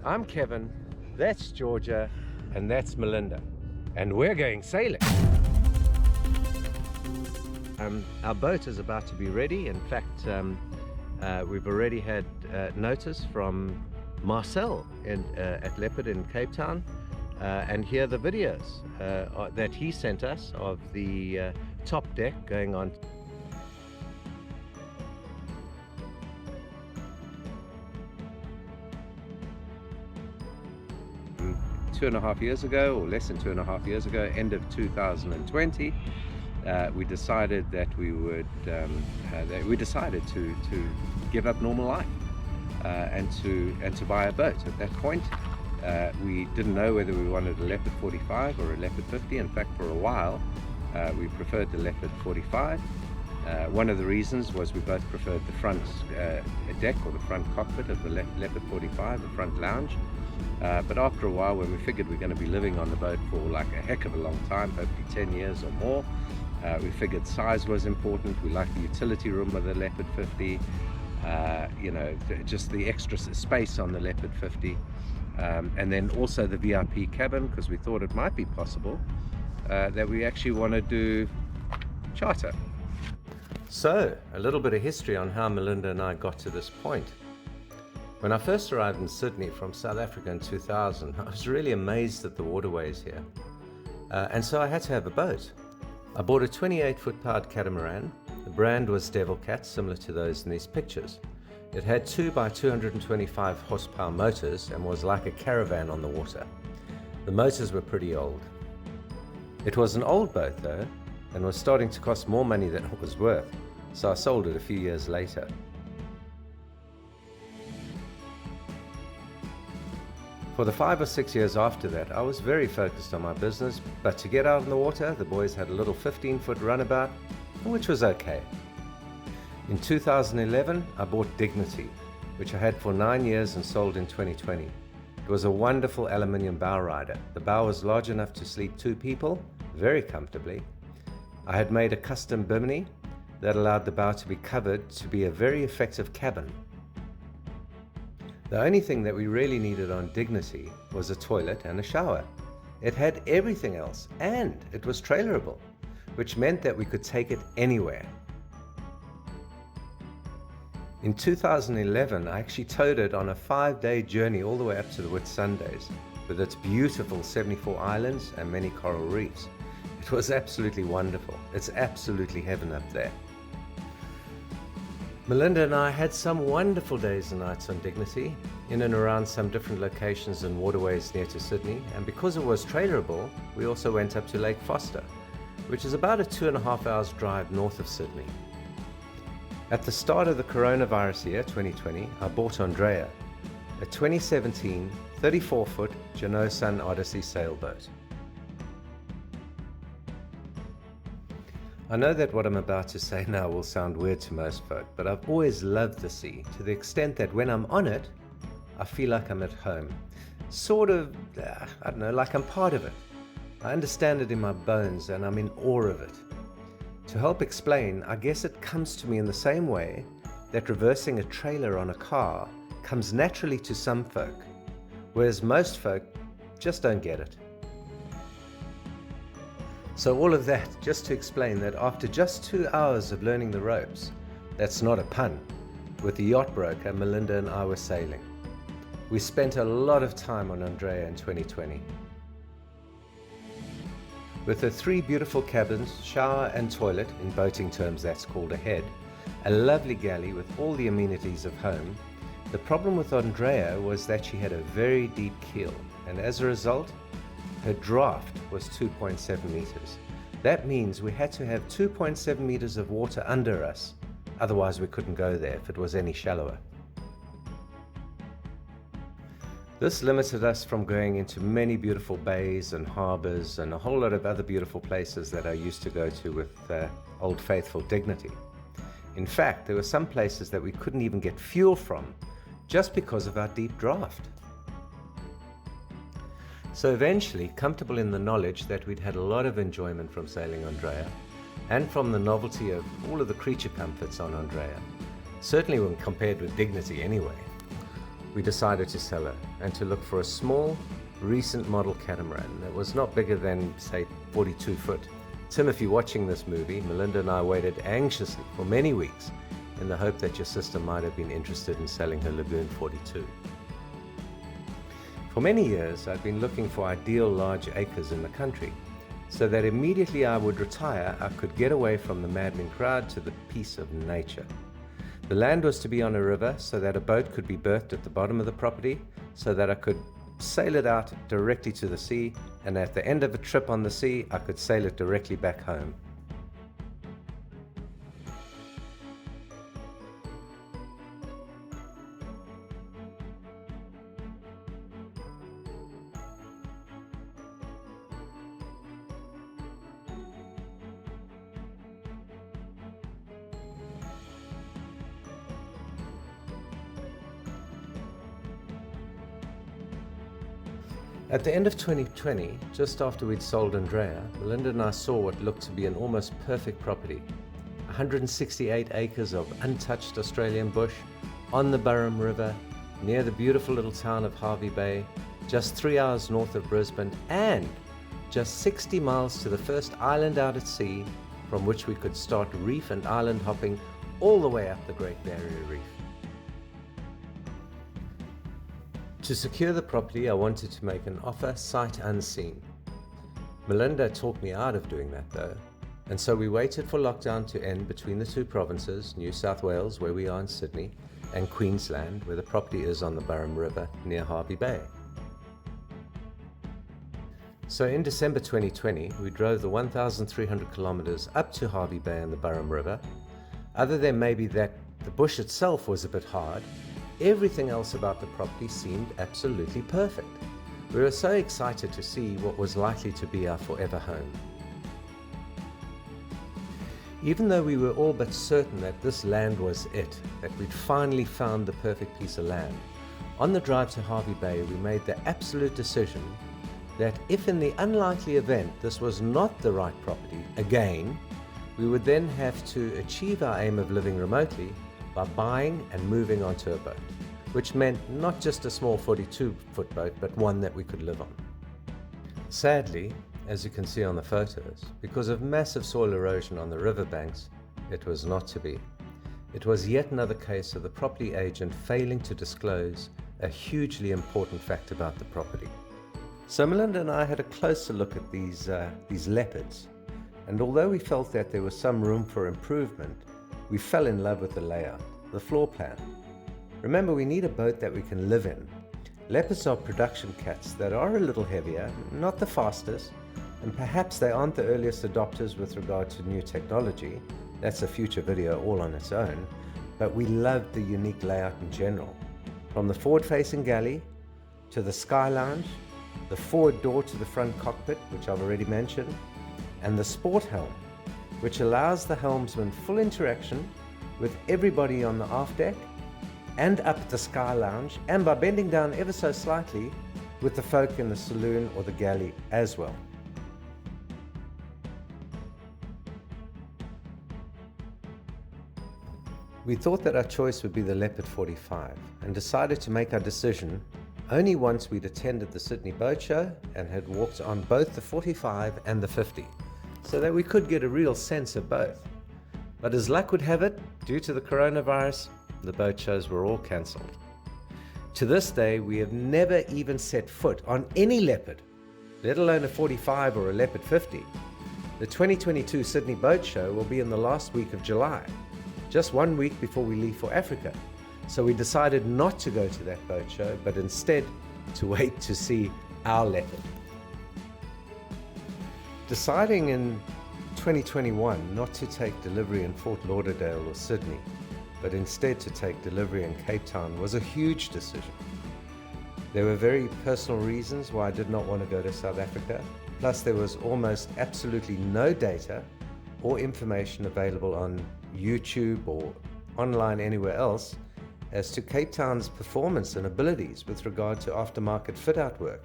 I'm Kevin, that's Georgia, and that's Melinda. And we're going sailing. Our boat is about to be ready. In fact, we've already had notice from Marcel at Leopard in Cape Town. And here are the videos that he sent us of the top deck going on. Two and a half years ago, or less than 2.5 years ago, end of 2020, we decided that we would to give up normal life and to buy a boat. At that point, we didn't know whether we wanted a Leopard 45 or a Leopard 50. In fact, for a while, we preferred the Leopard 45. One of the reasons was we both preferred the front deck, or the front cockpit of the Leopard 45, the front lounge. But after a while, when we figured we're going to be living on the boat for like a heck of a long time, hopefully 10 years or more, we figured size was important. We liked the utility room of the Leopard 50, you know, just the extra space on the Leopard 50, and then also the VIP cabin, because we thought it might be possible that we actually want to do charter. So, a little bit of history on how Melinda and I got to this point. When I first arrived in Sydney from South Africa in 2000, I was really amazed at the waterways here. And so I had to have a boat. I bought a 28-foot powered catamaran. The brand was Devil Cat, similar to those in these pictures. It had 2 by 225 horsepower motors and was like a caravan on the water. The motors were pretty old. It was an old boat though, and was starting to cost more money than it was worth, so I sold it a few years later. For the 5 or 6 years after that, I was very focused on my business, but to get out on the water, the boys had a little 15-foot runabout, which was okay. In 2011, I bought Dignity, which I had for 9 years and sold in 2020. It was a wonderful aluminium bow rider. The bow was large enough to sleep 2 people, very comfortably. I had made a custom bimini that allowed the bow to be covered to be a very effective cabin. The only thing that we really needed on Dignity was a toilet and a shower. It had everything else, and it was trailerable, which meant that we could take it anywhere. In 2011, I actually towed it on a 5-day journey all the way up to the Whitsundays, with its beautiful 74 islands and many coral reefs. It was absolutely wonderful. It's absolutely heaven up there. Melinda and I had some wonderful days and nights on Dignity, in and around some different locations and waterways near to Sydney, and because it was trailerable, we also went up to Lake Foster, which is about a 2.5 hours drive north of Sydney. At the start of the coronavirus year, 2020, I bought Andrea, a 2017 34-foot Jeanneau Sun Odyssey sailboat. I know that what I'm about to say now will sound weird to most folk, but I've always loved the sea to the extent that when I'm on it, I feel like I'm at home. Sort of, I don't know, like I'm part of it. I understand it in my bones and I'm in awe of it. To help explain, I guess it comes to me in the same way that reversing a trailer on a car comes naturally to some folk, whereas most folk just don't get it. So all of that just to explain that after just 2 hours of learning the ropes, that's not a pun, with the yacht broker, Melinda and I were sailing. We spent a lot of time on Andrea in 2020. With her 3 beautiful cabins, shower and toilet, in boating terms that's called a head, a lovely galley with all the amenities of home, the problem with Andrea was that she had a very deep keel, and as a result, her draft was 2.7 meters. That means we had to have 2.7 meters of water under us, otherwise we couldn't go there if it was any shallower. This limited us from going into many beautiful bays and harbors and a whole lot of other beautiful places that I used to go to with Old Faithful Dignity. In fact, there were some places that we couldn't even get fuel from just because of our deep draft. So eventually, comfortable in the knowledge that we'd had a lot of enjoyment from sailing Andrea, and from the novelty of all of the creature comforts on Andrea, certainly when compared with Dignity anyway, we decided to sell her and to look for a small, recent model catamaran that was not bigger than, say, 42 foot. Tim, if you're watching this movie, Melinda and I waited anxiously for many weeks in the hope that your sister might have been interested in selling her Lagoon 42. For many years, I'd been looking for ideal large acres in the country, so that immediately I would retire, I could get away from the maddening crowd to the peace of nature. The land was to be on a river, so that a boat could be berthed at the bottom of the property, so that I could sail it out directly to the sea, and at the end of a trip on the sea, I could sail it directly back home. At the end of 2020, just after we'd sold Andrea, Melinda and I saw what looked to be an almost perfect property. 168 acres of untouched Australian bush, on the Burrum River, near the beautiful little town of Hervey Bay, just 3 hours north of Brisbane, and just 60 miles to the first island out at sea, from which we could start reef and island hopping all the way up the Great Barrier Reef. To secure the property, I wanted to make an offer sight unseen. Melinda talked me out of doing that though, and so we waited for lockdown to end between the two provinces, New South Wales, where we are in Sydney, and Queensland, where the property is on the Burrum River near Hervey Bay. So in December 2020, we drove the 1,300 kilometers up to Hervey Bay and the Burrum River. Other than maybe that the bush itself was a bit hard, everything else about the property seemed absolutely perfect. We were so excited to see what was likely to be our forever home. Even though we were all but certain that this land was it, that we'd finally found the perfect piece of land, on the drive to Hervey Bay we made the absolute decision that if in the unlikely event this was not the right property again, we would then have to achieve our aim of living remotely by buying and moving onto a boat, which meant not just a small 42-foot boat, but one that we could live on. Sadly, as you can see on the photos, because of massive soil erosion on the riverbanks, it was not to be. It was yet another case of the property agent failing to disclose a hugely important fact about the property. So Melinda and I had a closer look at these leopards, and although we felt that there was some room for improvement, we fell in love with the layout, the floor plan. Remember, we need a boat that we can live in. Leopards are production cats that are a little heavier, not the fastest, and perhaps they aren't the earliest adopters with regard to new technology. That's a future video all on its own, but we loved the unique layout in general. From the forward-facing galley, to the sky lounge, the forward door to the front cockpit, which I've already mentioned, and the sport helm, which allows the helmsman full interaction with everybody on the aft deck and up at the sky lounge, and by bending down ever so slightly with the folk in the saloon or the galley as well. We thought that our choice would be the Leopard 45 and decided to make our decision only once we'd attended the Sydney Boat Show and had walked on both the 45 and the 50, so that we could get a real sense of both. But as luck would have it, due to the coronavirus, the boat shows were all cancelled. To this day, we have never even set foot on any Leopard, let alone a 45 or a Leopard 50. The 2022 Sydney Boat Show will be in the last week of July, just 1 week before we leave for Africa. So we decided not to go to that boat show, but instead to wait to see our Leopard. Deciding in 2021 not to take delivery in Fort Lauderdale or Sydney, but instead to take delivery in Cape Town was a huge decision. There were very personal reasons why I did not want to go to South Africa, plus there was almost absolutely no data or information available on YouTube or online anywhere else as to Cape Town's performance and abilities with regard to aftermarket fit-out work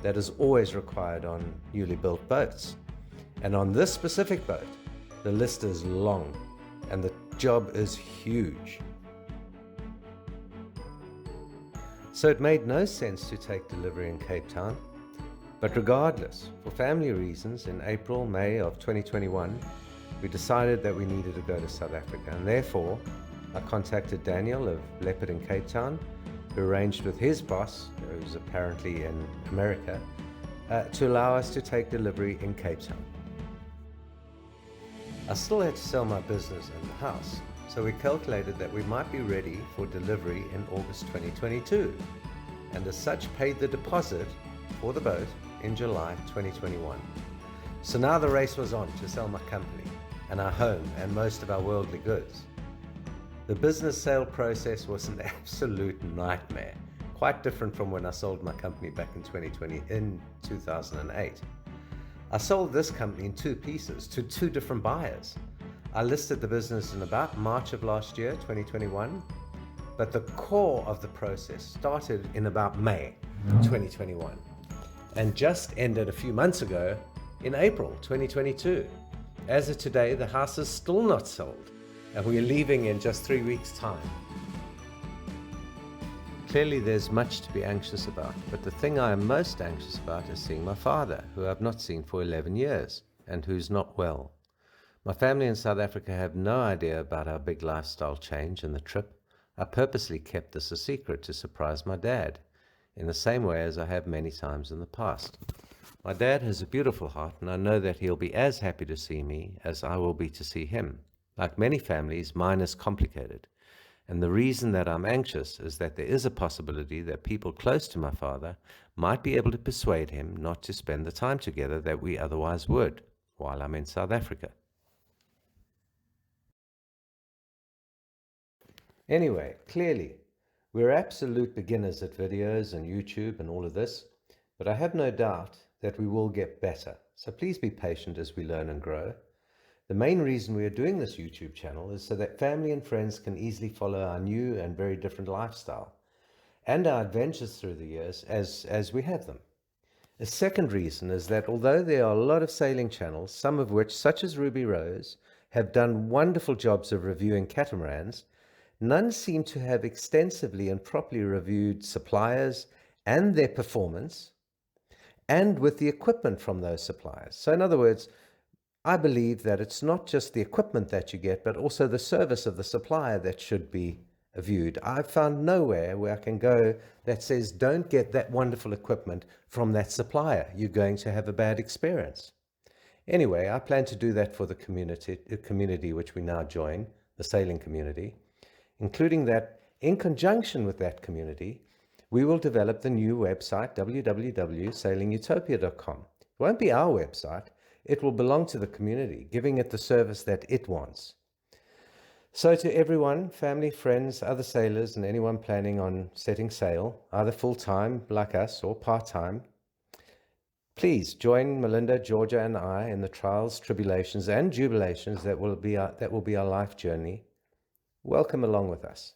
that is always required on newly built boats. And on this specific boat, the list is long and the job is huge. So it made no sense to take delivery in Cape Town. But regardless, for family reasons, in April, May of 2021, we decided that we needed to go to South Africa. And therefore, I contacted Daniel of Leopard in Cape Town, who arranged with his boss, who's apparently in America, to allow us to take delivery in Cape Town. I still had to sell my business and the house, so we calculated that we might be ready for delivery in August 2022, and as such paid the deposit for the boat in July 2021. So now the race was on to sell my company and our home and most of our worldly goods. The business sale process was an absolute nightmare, quite different from when I sold my company back in 2008. I sold this company in two pieces to two different buyers. I listed the business in about March of last year, 2021, but the core of the process started in about May 2021 and just ended a few months ago in April 2022. As of today, the house is still not sold, and we are leaving in just 3 weeks' time. Clearly there's much to be anxious about, but the thing I am most anxious about is seeing my father, who I've not seen for 11 years, and who's not well. My family in South Africa have no idea about our big lifestyle change and the trip. I purposely kept this a secret to surprise my dad, in the same way as I have many times in the past. My dad has a beautiful heart, and I know that he'll be as happy to see me as I will be to see him. Like many families, mine is complicated. And the reason that I'm anxious is that there is a possibility that people close to my father might be able to persuade him not to spend the time together that we otherwise would while I'm in South Africa. Anyway, clearly, we're absolute beginners at videos and YouTube and all of this, but I have no doubt that we will get better. So please be patient as we learn and grow. The main reason we are doing this YouTube channel is so that family and friends can easily follow our new and very different lifestyle and our adventures through the years as we have them. A second reason is that although there are a lot of sailing channels, some of which, such as Ruby Rose, have done wonderful jobs of reviewing catamarans, none seem to have extensively and properly reviewed suppliers and their performance, and with the equipment from those suppliers. So in other words, I believe that it's not just the equipment that you get, but also the service of the supplier that should be viewed. I've found nowhere where I can go that says, don't get that wonderful equipment from that supplier. You're going to have a bad experience. Anyway, I plan to do that for the community which we now join, the sailing community, including that in conjunction with that community, we will develop the new website, www.sailingutopia.com. It won't be our website. It will belong to the community, giving it the service that it wants. So to everyone, family, friends, other sailors, and anyone planning on setting sail, either full-time like us or part-time, please join Melinda, Georgia, and I in the trials, tribulations, and jubilations that will be our life journey. Welcome along with us.